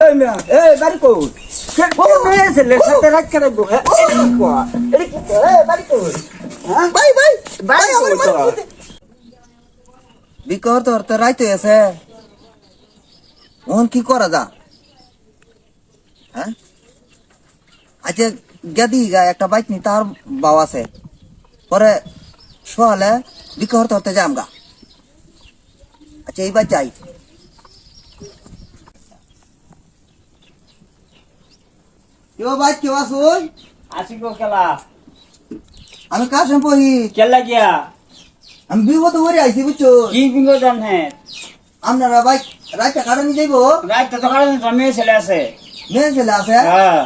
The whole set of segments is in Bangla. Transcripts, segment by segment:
এই মিয়া এই বাড়ি কই কে মেয়ে ছেলে সাথে রাত করে গো হ্যাঁ এডি কি এই বাড়ি কই হ্যাঁ ভাই ভাই ভাই আমার বিকর তোর তো রাইতে আছে ওন কি করা যা হ্যাঁ আচ্ছা গেদি গা একটা বাইক নি তার বাও আছে পরে সোয়ালে বিকর তোরতে যাম গা আচ্ছা এইবার যাই কেউ বাইক কেউ আসুন আসি গো কেলা আমি কাশে পড়ি কেলা গিয়া আমি বিপদ করে আইছি বুঝছো কি বিঙ্গো জান হ্যাঁ আপনারা বাইক রাইতে কাটানি যাইব রাত তো কারণ মেয়ে ছেলে আছে মেয়ে ছেলে আছে হ্যাঁ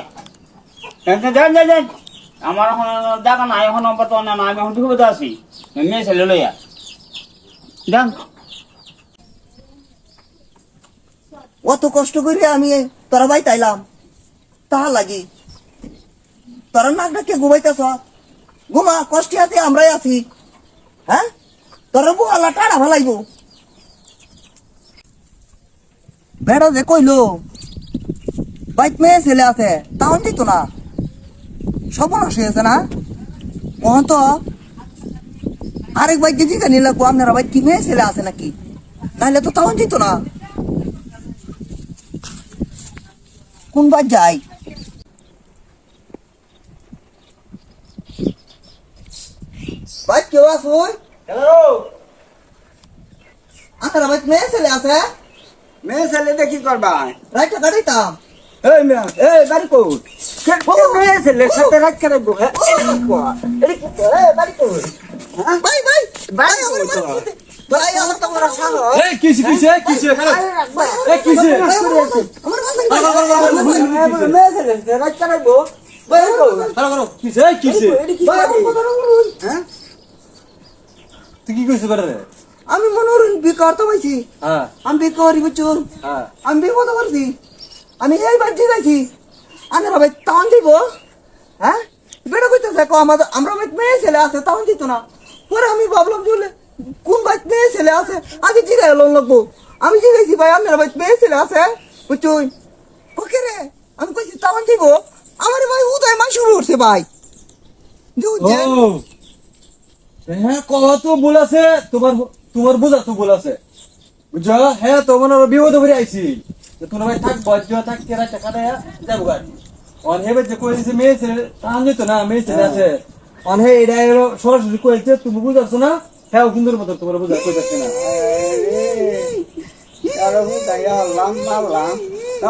যান যান যান আমার এখন দেখা নাই এখন বর্তমানে না আমি এখন ঢুকে আছি মেয়ে ছেলে লইয়া যান অত কষ্ট করে আমি তোরা বাইতে আইলাম তাহা লাগি তোরা নাক ডাকে ঘুমাইতেছ ঘুমা কষ্টে আছে আমরাই আছি হ্যাঁ তোরা বুয়ালা টাড়া ভালাইব বেড়া যে কইলো বাইক মেয়ে ছেলে আছে তাও দিত না সর্বনাশ হয়েছে না ওহন তো আরেক বাইক দিয়ে জিজ্ঞাসা নিলে আপনারা বাইক কি মেয়ে ছেলে আছে নাকি নাহলে তো তাও দিত না কোন বাইক যাই বাইক কেউ আসুন হ্যালো আপনারা বাইক মেয়ে ছেলে আছে মেয়ে ছেলে দেখি করবা রাইটা গাড়িতাম এই মিয়া এই বাড়ি কই কে মেয়ে ছেলে সাথে রাত করে গো হ্যাঁ এডি কি এই বাড়ি কই হ্যাঁ ভাই ভাই বাড়ি আমার কই তো ভাই আমার তো বড় সাহস এই কিসে খারাপ এই কিসে আমার মেয়ে ছেলে রাত করে গো বাড়ি কই খারাপ কিসে এডি কি বাড়ি হ্যাঁ তুই কি কইছিস বারে আমি মনোরণ বিকার তো পাইছি হ্যাঁ আমি বিকারি বুঝুন হ্যাঁ আমি বিপদ করছি আমি এই বাড়ি যাইছি আনারা ভাই টাউন দিব হ্যাঁ বেটা কইতেছে কো আমরা বাইক মেয়ে ছেলে আছে টাউন দিত না পরে আমি ভাবলাম যে কোন বাইক মেয়ে ছেলে আছে আগে জিগাই লোন লাগবো আমি জিগাইছি ভাই আপনার বাইক মেয়ে ছেলে আছে বুঝুন ওকে রে আমি কইছি টাউন দিব আমার ভাই উদয় মাস শুরু করছে ভাই ও হ্যাঁ কত ভুল আছে তোমার বোঝা তো ভুল আছে বুঝছো হ্যাঁ তোমার বিপদ করে আইছি তোমার ভাই থাক বজ্জ থাক কেরা টাকা দেয়া যাবো গাড়ি অন হেবে যে কইছে মেয়ে ছেলে টান যেত না মেয়ে ছেলে আছে অন হে এটা সরাসরি কইছে তুমি বুঝাচ্ছ না হ্যাঁ সুন্দর মতো তোমার বুঝা কইতাছে না আরে আরে ও দাইয়া লাম লাম লাম তো